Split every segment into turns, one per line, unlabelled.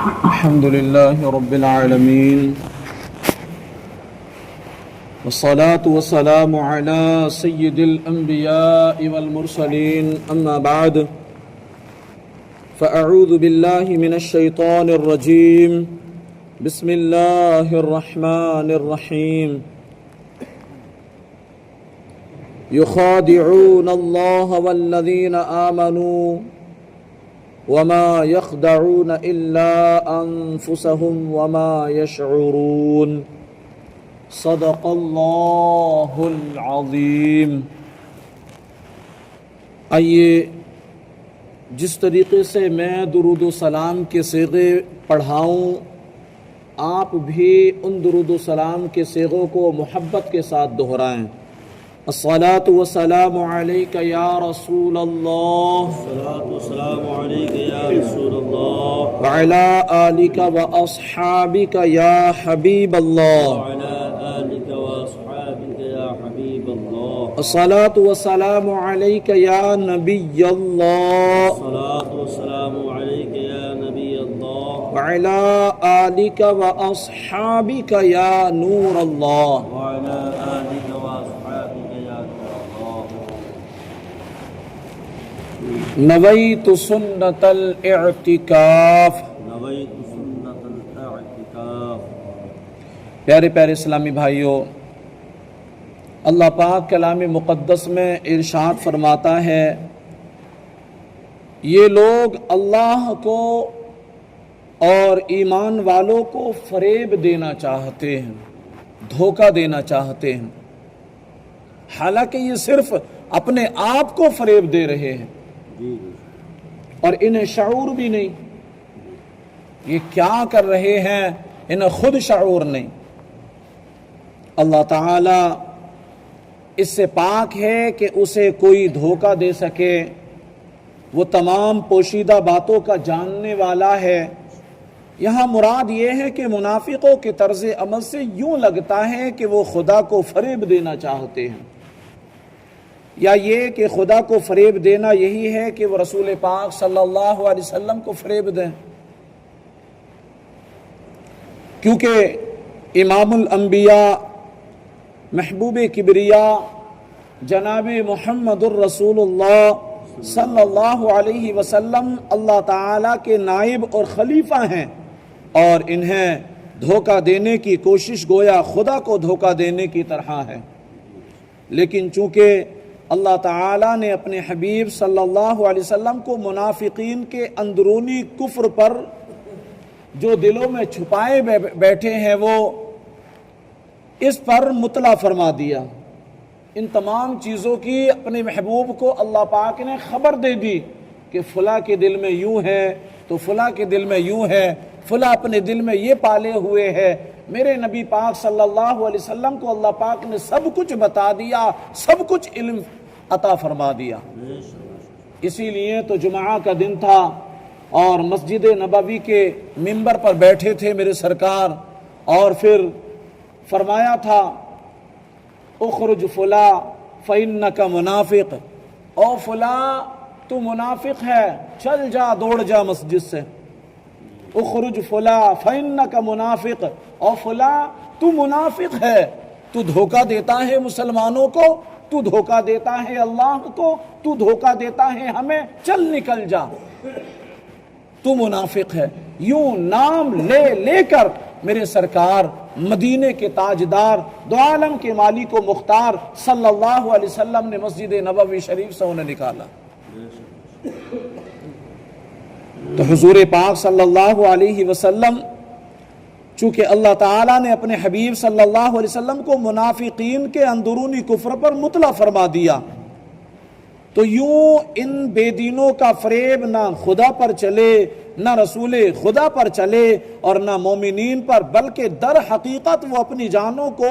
الحمد لله رب العالمين والصلاة والسلام على سيد الأنبياء والمرسلين أما بعد فأعوذ بالله من الشيطان الرجيم بسم الله الرحمن الرحيم يخادعون الله والذين آمنوا وما يخدعون إلا أنفسهم وما يشعرون صدق الله العظيم۔ آئیے جس طریقے سے میں درود و سلام کے صیغے پڑھاؤں، آپ بھی ان درود و سلام کے صیغوں کو محبت کے ساتھ دہرائیں۔ الصلاة والسلام عليك يا رسول الله،
الصلاة والسلام عليك يا رسول الله،
وعلى آلك وأصحابك يا حبيب الله،
وعلى آلك وأصحابك يا حبيب الله،
الصلاة والسلام عليك يا نبي الله،
الصلاة والسلام عليك يا نبي الله،
وعلى آلك وأصحابك يا نور الله۔
وعلى آلك وأصحابك يا نور الله۔
نویت سنت الاعتکاف۔
نويت سنة الاعتكاف۔
پیارے پیارے اسلامی بھائیوں، اللہ پاک کلام مقدس میں ارشاد فرماتا ہے، یہ لوگ اللہ کو اور ایمان والوں کو فریب دینا چاہتے ہیں، دھوکہ دینا چاہتے ہیں، حالانکہ یہ صرف اپنے آپ کو فریب دے رہے ہیں
جی
اور انہیں شعور بھی نہیں۔ یہ کیا کر رہے ہیں انہیں خود شعور نہیں۔ اللہ تعالی اس سے پاک ہے کہ اسے کوئی دھوکہ دے سکے، وہ تمام پوشیدہ باتوں کا جاننے والا ہے۔ یہاں مراد یہ ہے کہ منافقوں کے طرز عمل سے یوں لگتا ہے کہ وہ خدا کو فریب دینا چاہتے ہیں، یا یہ کہ خدا کو فریب دینا یہی ہے کہ وہ رسول پاک صلی اللہ علیہ وسلم کو فریب دیں، کیونکہ امام الانبیاء محبوب کبریا جناب محمد الرسول اللہ صلی اللہ علیہ وسلم اللہ تعالیٰ کے نائب اور خلیفہ ہیں، اور انہیں دھوکہ دینے کی کوشش گویا خدا کو دھوکہ دینے کی طرح ہے۔ لیکن چونکہ اللہ تعالیٰ نے اپنے حبیب صلی اللہ علیہ وسلم کو منافقین کے اندرونی کفر پر جو دلوں میں چھپائے بیٹھے ہیں وہ اس پر مطلع فرما دیا، ان تمام چیزوں کی اپنے محبوب کو اللہ پاک نے خبر دے دی کہ فلاں کے دل میں یوں ہے تو فلاں کے دل میں یوں ہے، فلاں اپنے دل میں یہ پالے ہوئے ہے۔ میرے نبی پاک صلی اللہ علیہ وسلم کو اللہ پاک نے سب کچھ بتا دیا، سب کچھ علم عطا فرما دیا۔ اسی لیے تو جمعہ کا دن تھا اور مسجد نبوی کے منبر پر بیٹھے تھے میرے سرکار، اور پھر فرمایا تھا اخرج فلا فإنک منافق، او فلا تو منافق ہے، چل جا دوڑ جا مسجد سے۔ اخرج فلا فإنک منافق، او فلا تو منافق ہے، تو دھوکہ دیتا ہے مسلمانوں کو، تو دھوکہ دیتا ہے اللہ کو، تو دھوکہ دیتا ہے ہمیں، چل نکل جا، تو منافق ہے۔ یوں نام لے لے کر میرے سرکار مدینے کے تاجدار، دو عالم کے مالک و مختار صلی اللہ علیہ وسلم نے مسجد نبوی شریف سے انہیں نکالا۔ تو حضور پاک صلی اللہ علیہ وسلم چونکہ اللہ تعالیٰ نے اپنے حبیب صلی اللہ علیہ وسلم کو منافقین کے اندرونی کفر پر مطلع فرما دیا، تو یوں ان بے دینوں کا فریب نہ خدا پر چلے، نہ رسول خدا پر چلے، اور نہ مومنین پر، بلکہ در حقیقت وہ اپنی جانوں کو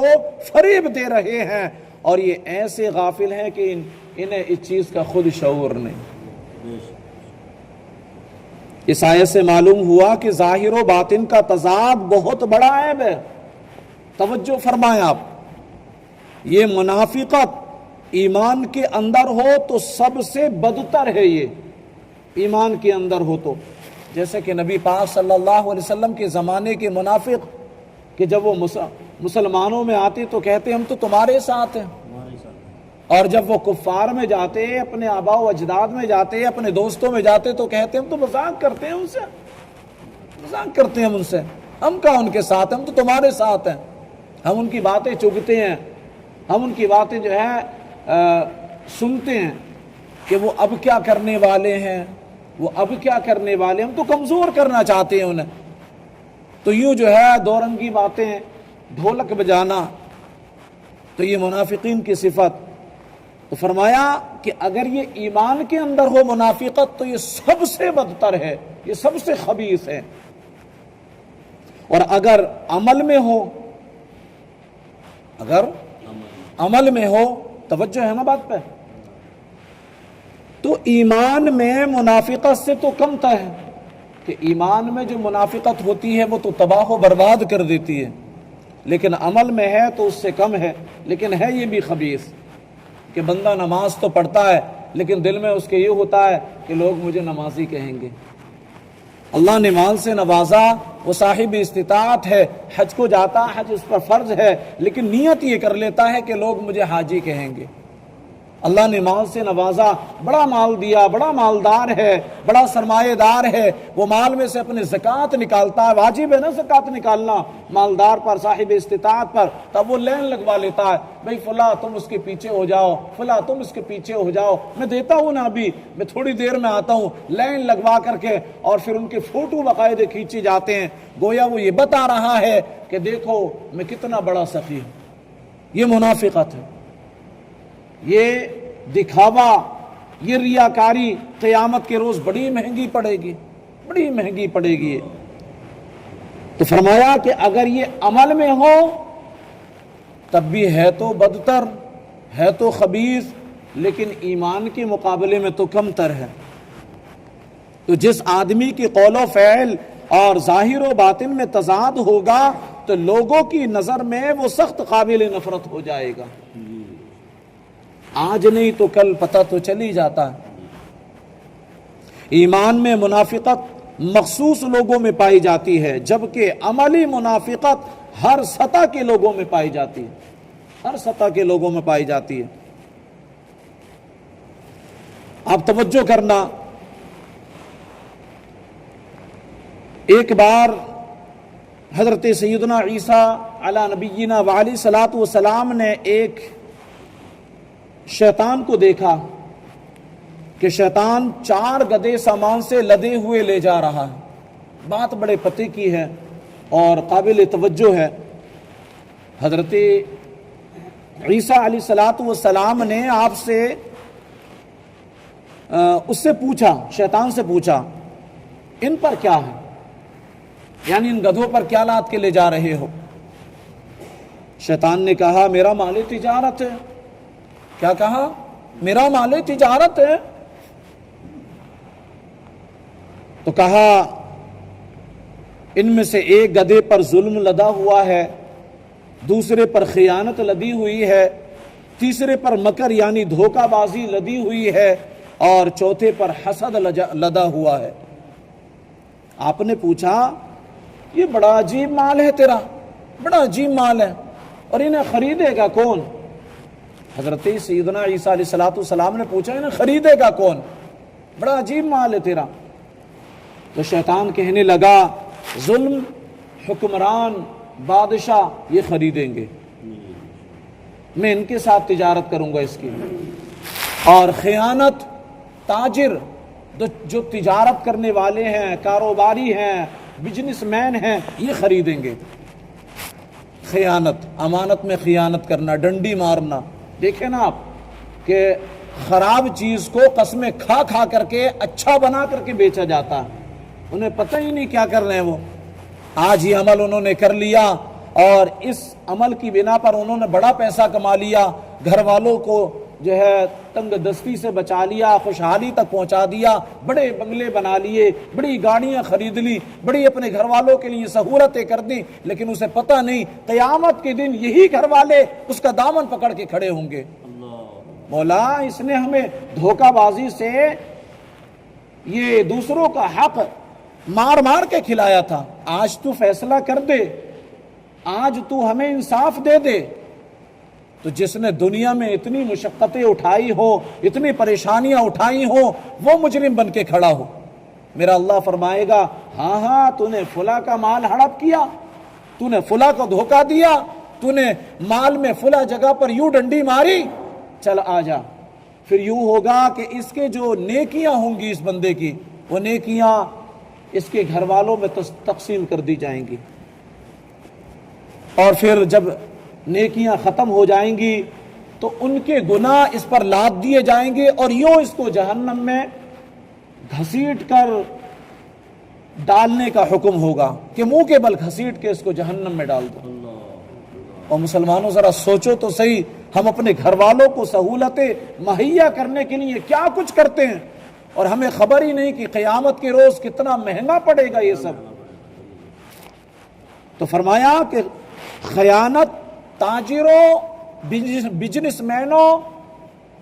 فریب دے رہے ہیں، اور یہ ایسے غافل ہیں کہ انہیں اس چیز کا خود شعور نہیں۔ اس آیت سے معلوم ہوا کہ ظاہر و باطن کا تضاد بہت بڑا عیب ہے۔ توجہ فرمائیں آپ، یہ منافقت ایمان کے اندر ہو تو سب سے بدتر ہے، یہ ایمان کے اندر ہو تو جیسے کہ نبی پاک صلی اللہ علیہ وسلم کے زمانے کے منافق کہ جب وہ مسلمانوں میں آتے تو کہتے ہم تو تمہارے ساتھ ہیں،
ہمارے ساتھ
اور جب وہ کفار میں جاتے، اپنے آباء و اجداد میں جاتے، اپنے دوستوں میں جاتے تو کہتے ہم تو مذاق کرتے ہیں ان سے، مذاق کرتے ہیں ہم ان سے، ہم کہاں ان کے ساتھ ہیں، ہم تو تمہارے ساتھ ہیں۔ ہم ان کی باتیں چگتے ہیں، ہم ان کی باتیں جو ہے سنتے ہیں کہ وہ اب کیا کرنے والے ہیں، وہ اب کیا کرنے والے ہیں، ہم تو کمزور کرنا چاہتے ہیں انہیں۔ تو یوں جو ہے دو رنگی باتیں، ڈھولک بجانا، تو یہ منافقین کی صفت۔ تو فرمایا کہ اگر یہ ایمان کے اندر ہو منافقت تو یہ سب سے بدتر ہے، یہ سب سے خبیث ہے، اور اگر عمل میں ہو، اگر عمل میں ہو، توجہ ہے نا بات پہ، تو ایمان میں منافقت سے تو کم تر ہے کہ ایمان میں جو منافقت ہوتی ہے وہ تو تباہ و برباد کر دیتی ہے، لیکن عمل میں ہے تو اس سے کم ہے، لیکن ہے یہ بھی خبیث کہ بندہ نماز تو پڑھتا ہے لیکن دل میں اس کے یہ ہوتا ہے کہ لوگ مجھے نمازی کہیں گے۔ اللہ نے مال سے نوازا، وہ صاحب استطاعت ہے، حج کو جاتا، حج اس پر فرض ہے، لیکن نیت یہ کر لیتا ہے کہ لوگ مجھے حاجی کہیں گے۔ اللہ نے مال سے نوازا، بڑا مال دیا، بڑا مالدار ہے، بڑا سرمایہ دار ہے، وہ مال میں سے اپنے زکوٰۃ نکالتا ہے، واجب ہے نا زکوٰۃ نکالنا مالدار پر، صاحب استطاعت پر، تب وہ لین لگوا لیتا ہے، بھئی فلاں تم اس کے پیچھے ہو جاؤ، فلاں تم اس کے پیچھے ہو جاؤ، میں دیتا ہوں نا ابھی، میں تھوڑی دیر میں آتا ہوں، لین لگوا کر کے، اور پھر ان کے فوٹو باقاعدے کھینچے جاتے ہیں، گویا وہ یہ بتا رہا ہے کہ دیکھو میں کتنا بڑا سخی ہوں۔ یہ منافقت ہے، یہ دکھاوا، یہ ریاکاری قیامت کے روز بڑی مہنگی پڑے گی، بڑی مہنگی پڑے گی۔ تو فرمایا کہ اگر یہ عمل میں ہو تب بھی ہے تو بدتر، ہے تو خبیث، لیکن ایمان کے مقابلے میں تو کم تر ہے۔ تو جس آدمی کی قول و فعل اور ظاہر و باطن میں تضاد ہوگا تو لوگوں کی نظر میں وہ سخت قابل نفرت ہو جائے گا، آج نہیں تو کل پتہ تو چل ہی جاتا ہے۔ ایمان میں منافقت مخصوص لوگوں میں پائی جاتی ہے، جبکہ عملی منافقت ہر سطح کے لوگوں میں پائی جاتی ہے، ہر سطح کے لوگوں میں پائی جاتی ہے۔ آپ توجہ کرنا، ایک بار حضرت سیدنا عیسیٰ علی نبینا وعلیہ الصلوۃ والسلام نے ایک شیطان کو دیکھا کہ شیطان 4 گدھے سامان سے لدے ہوئے لے جا رہا ہے۔ بات بڑے پتے کی ہے اور قابل توجہ ہے۔ حضرت عیسیٰ علیہ الصلوۃ والسلام نے آپ سے اس سے پوچھا، شیطان سے پوچھا ان پر کیا ہے، یعنی ان گدھوں پر کیا لاد کے لے جا رہے ہو؟ شیطان نے کہا میرا مال تجارت ہے۔ کیا کہا؟ میرا مال تجارت ہے۔ تو کہا ان میں سے ایک گدھے پر ظلم لدا ہوا ہے، دوسرے پر خیانت لدی ہوئی ہے، تیسرے پر مکر یعنی دھوکہ بازی لدی ہوئی ہے، اور چوتھے پر حسد لدا ہوا ہے۔ آپ نے پوچھا یہ بڑا عجیب مال ہے تیرا، بڑا عجیب مال ہے، اور انہیں خریدے گا کون؟ حضرت سیدنا عیسیٰ علیہ الصلوۃ والسلام نے پوچھا انہیں خریدے گا کون؟ بڑا عجیب مال ہے تیرا۔ تو شیطان کہنے لگا ظلم، حکمران، بادشاہ یہ خریدیں گے، میں ان کے ساتھ تجارت کروں گا اس کی، اور خیانت، تاجر جو تجارت کرنے والے ہیں، کاروباری ہیں، بزنس مین ہیں، یہ خریدیں گے۔ خیانت، امانت میں خیانت کرنا، ڈنڈی مارنا، دیکھیں نا آپ کہ خراب چیز کو قسمیں کھا کھا کر کے اچھا بنا کر کے بیچا جاتا ہے، انہیں پتہ ہی نہیں کیا کر رہے ہیں وہ۔ آج یہ عمل انہوں نے کر لیا اور اس عمل کی بنا پر انہوں نے بڑا پیسہ کما لیا، گھر والوں کو جو ہے تنگ دستی سے بچا لیا، خوشحالی تک پہنچا دیا، بڑے بنگلے بنا لیے، بڑی گاڑیاں خرید لی، بڑی اپنے گھر والوں کے لیے سہولتیں کر دی، لیکن اسے پتہ نہیں قیامت کے دن یہی گھر والے اس کا دامن پکڑ کے کھڑے ہوں گے۔ مولا اس نے ہمیں دھوکہ بازی سے یہ دوسروں کا حق مار مار کے کھلایا تھا، آج تو فیصلہ کر دے، آج تو ہمیں انصاف دے دے۔ تو جس نے دنیا میں اتنی مشقتیں اٹھائی ہو، اتنی پریشانیاں اٹھائی ہو، وہ مجرم بن کے کھڑا ہو، میرا اللہ فرمائے گا ہاں ہاں تو نے فلاں کا مال ہڑپ کیا، تو نے فلاں کو دھوکہ دیا، تو نے مال میں فلاں جگہ پر یوں ڈنڈی ماری، چل آ جا۔ پھر یوں ہوگا کہ اس کے جو نیکیاں ہوں گی اس بندے کی، وہ نیکیاں اس کے گھر والوں میں تقسیم کر دی جائیں گی، اور پھر جب نیکیاں ختم ہو جائیں گی تو ان کے گناہ اس پر لاد دیے جائیں گے، اور یوں اس کو جہنم میں گھسیٹ کر ڈالنے کا حکم ہوگا کہ منہ کے بل گھسیٹ کے اس کو جہنم میں ڈال دو۔ اور مسلمانوں ذرا سوچو تو صحیح، ہم اپنے گھر والوں کو سہولتیں مہیا کرنے کے لیے کیا کچھ کرتے ہیں، اور ہمیں خبر ہی نہیں کہ قیامت کے روز کتنا مہنگا پڑے گا یہ سب۔ تو فرمایا کہ خیانت تاجروں، بزنس مینوں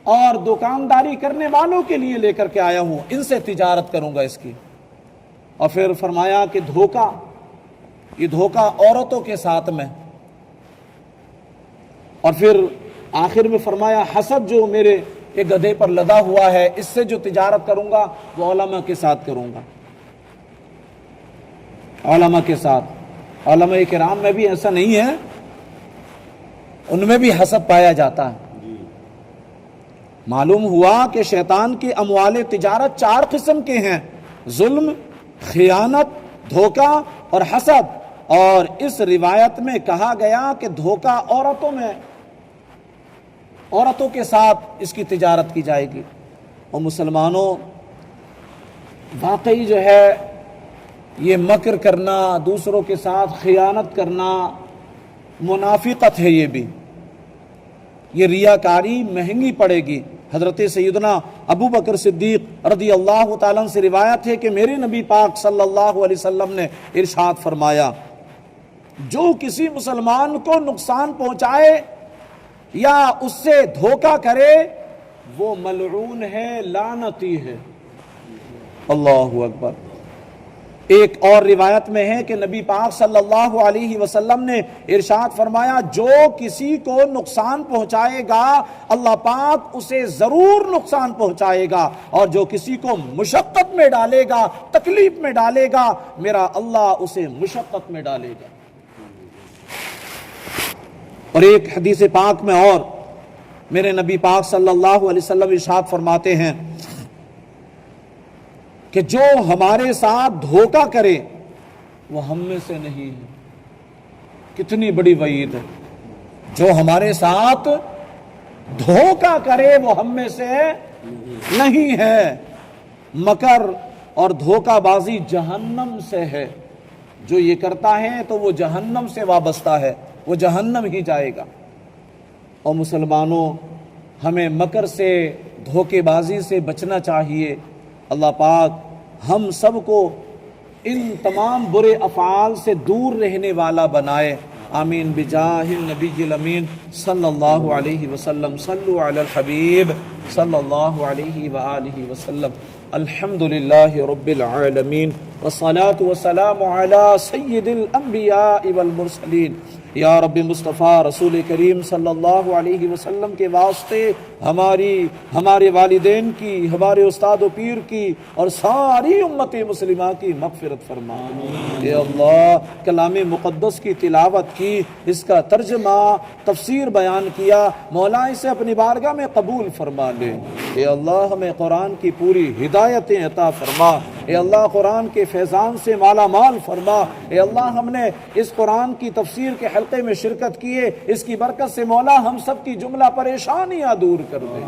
اور دکانداری کرنے والوں کے لیے لے کر کے آیا ہوں، ان سے تجارت کروں گا اس کی۔ اور پھر فرمایا کہ دھوکہ، یہ دھوکہ عورتوں کے ساتھ میں، اور پھر آخر میں فرمایا حسد جو میرے ایک گدھے پر لدا ہوا ہے، اس سے جو تجارت کروں گا وہ علماء کے ساتھ کروں گا، علماء کے ساتھ۔ علماء کرام میں بھی ایسا نہیں ہے، ان میں بھی حسد پایا جاتا ہے۔ معلوم ہوا کہ شیطان کے اموال تجارت 4 قسم کے ہیں: ظلم، خیانت، دھوکہ اور حسد۔ اور اس روایت میں کہا گیا کہ دھوکہ عورتوں کے ساتھ اس کی تجارت کی جائے گی۔ اور مسلمانوں، واقعی جو ہے یہ مکر کرنا، دوسروں کے ساتھ خیانت کرنا منافقت ہے، یہ بھی، یہ ریاکاری مہنگی پڑے گی۔ حضرت سیدنا ابو بکر صدیق رضی اللہ تعالیٰ عنہ سے روایت ہے کہ میرے نبی پاک صلی اللہ علیہ وسلم نے ارشاد فرمایا، جو کسی مسلمان کو نقصان پہنچائے یا اس سے دھوکہ کرے وہ ملعون ہے، لعنتی ہے۔ اللہ اکبر۔ ایک اور روایت میں ہے کہ نبی پاک صلی اللہ علیہ وسلم نے ارشاد فرمایا، جو کسی کو نقصان پہنچائے گا اللہ پاک اسے ضرور نقصان پہنچائے گا، اور جو کسی کو مشقت میں ڈالے گا، تکلیف میں ڈالے گا، میرا اللہ اسے مشقت میں ڈالے گا۔ اور ایک حدیث پاک میں اور میرے نبی پاک صلی اللہ علیہ وسلم ارشاد فرماتے ہیں کہ جو ہمارے ساتھ دھوکہ کرے وہ ہم میں سے نہیں ہے۔ کتنی بڑی وعید ہے، جو ہمارے ساتھ دھوکہ کرے وہ ہم میں سے نہیں ہے۔ مکر اور دھوکہ بازی جہنم سے ہے، جو یہ کرتا ہے تو وہ جہنم سے وابستہ ہے، وہ جہنم ہی جائے گا۔ اور مسلمانوں، ہمیں مکر سے، دھوکے بازی سے بچنا چاہیے۔ اللہ پاک ہم سب کو ان تمام برے افعال سے دور رہنے والا بنائے، آمین بجاہ النبی الامین صلی اللہ علیہ وسلم۔ صلو علی الحبیب صلی اللہ علیہ وآلہ وسلم۔ الحمدللہ رب العالمین، والصلاة والسلام علی سید الانبیاء والمرسلین۔ یا رب مصطفیٰ رسول کریم صلی اللہ علیہ وسلم کے واسطے ہمارے والدین کی، ہمارے استاد و پیر کی اور ساری امت مسلمہ کی مغفرت فرما۔ اے اللہ، کلام مقدس کی تلاوت کی، اس کا ترجمہ، تفسیر بیان کیا، مولا اسے اپنی بارگاہ میں قبول فرما لے۔ اے اللہ، ہمیں قرآن کی پوری ہدایتیں عطا فرما۔ اے اللہ، قرآن کے فیضان سے مالا مال فرما۔ اے اللہ، ہم نے اس قرآن کی تفسیر کے حلقے میں شرکت کیے، اس کی برکت سے مولا ہم سب کی جملہ پریشانیاں دور کر دے۔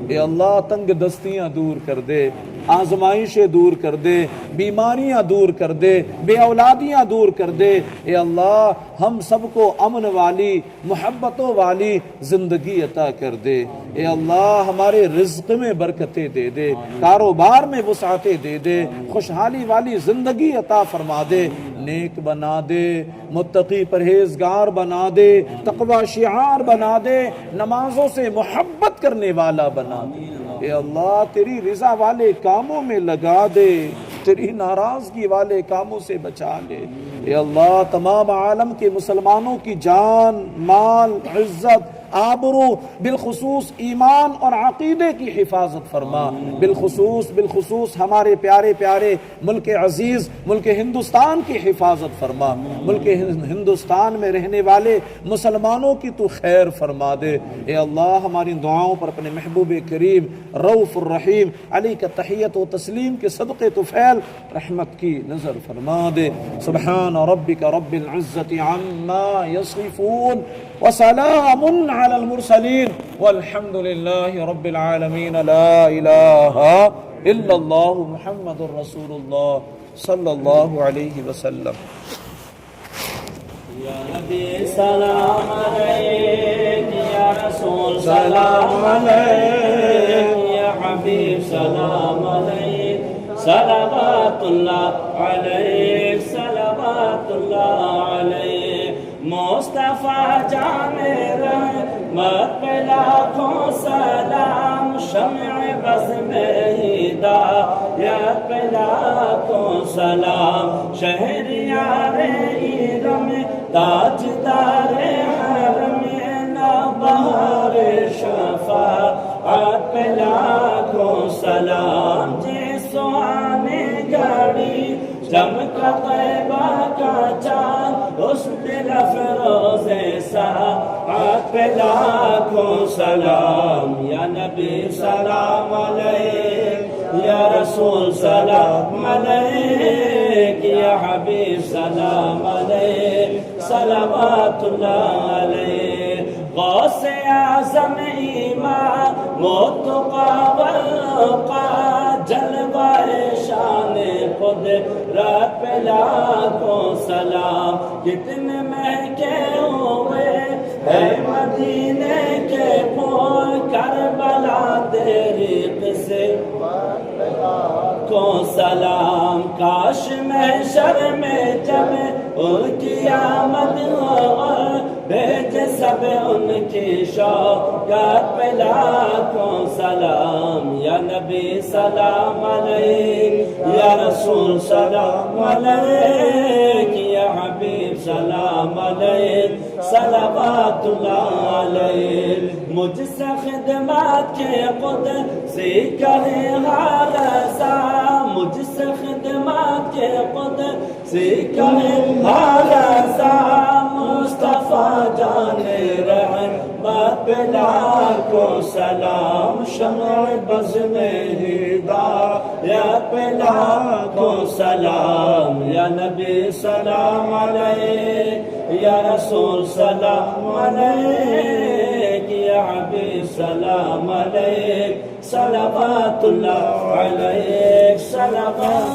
اے اللہ، تنگ دستیاں دور کر دے، آزمائشیں دور کر دے، بیماریاں دور کر دے، بے اولادیاں دور کر دے۔ اے اللہ، ہم سب کو امن والی، محبتوں والی زندگی عطا کر دے۔ اے اللہ، ہمارے رزق میں برکتیں دے دے، کاروبار میں وسعتیں دے دے، خوشحالی والی زندگی عطا فرما دے، نیک بنا دے، متقی پرہیزگار بنا دے، تقوی شعار بنا دے، نمازوں سے محبت کرنے والا بنا دے۔ اے اللہ، تیری رضا والے کاموں میں لگا دے۔ تیری ناراضگی والے کاموں سے بچا لے۔ اے اللہ تمام عالم کے مسلمانوں کی جان، مال، عزت، آبرو، بالخصوص ایمان اور عقیدے کی حفاظت فرما۔ بالخصوص ہمارے پیارے پیارے ملک عزیز ملک ہندوستان کی حفاظت فرما۔ ملک ہندوستان میں رہنے والے مسلمانوں کی تو خیر فرما دے۔ اے اللہ ہماری دعاؤں پر اپنے محبوب کریم رؤوف الرحیم علی کا تحیت و تسلیم کے صدقے طفیل رحمت کی نظر فرما دے۔ سبحان ربک رب العزت عما یصفون وسلام علی المرسلین والحمد للہ رب العالمین۔ لا الہ الا اللہ محمد رسول اللہ صلی اللہ علیہ وسلم۔
یا نبی سلام علیک، یا رسول سلام علیک، یا حبیب سلام علیک، صلوات اللہ علیک، صلوات اللہ علیک۔ مصطفیٰ جان رحمت پہ لاکھوں سلام، شمع بز میں ہدایت پہ لاکھوں سلام، شہریار ایرم تاجدار حرم نوبہار شفاعت پہ لاکھوں سلام۔ جسو آنے گھڑی چمکا طیبہ کا چاند، اس دل افروز ساعت پہ لاکھوں سلام۔ یا نبی سلام علیک، یا رسول سلام علیک، یا حبیب سلام علیک، صلوات اللہ علیک۔ غوث اعظم ایمان متقی والوقا، جلوہ شان قدرت پہ لاکھوں سلام۔ کتنے مہکے ہوئے ہے مدینے کے پھول، کربلا تیری قصمت پہ لاکھوں سلام۔ کاش محشر میں جب ان کی آمد ہو اور بھیج سب ان کی شوکت پہ لاکھوں سلام۔ یا نبی سلام علیک، یا رسول سلام علیک، یا حبیب سلام علیک، صلوات اللہ علیک۔ مجھ سے خدمات کے قدسی کرے حال سا، مجھ سے خدمات کے قدسی کرے حال سا، مصطفیٰ جان رحمت پہ لاکھوں سلام، شمع بز میں ہدایت پہ لاکھوں سلام۔ یا نبی سلام علیک، یا رسول سلام علیک، یا حبیب سلام علیک، صلوات اللہ علیک، صلوات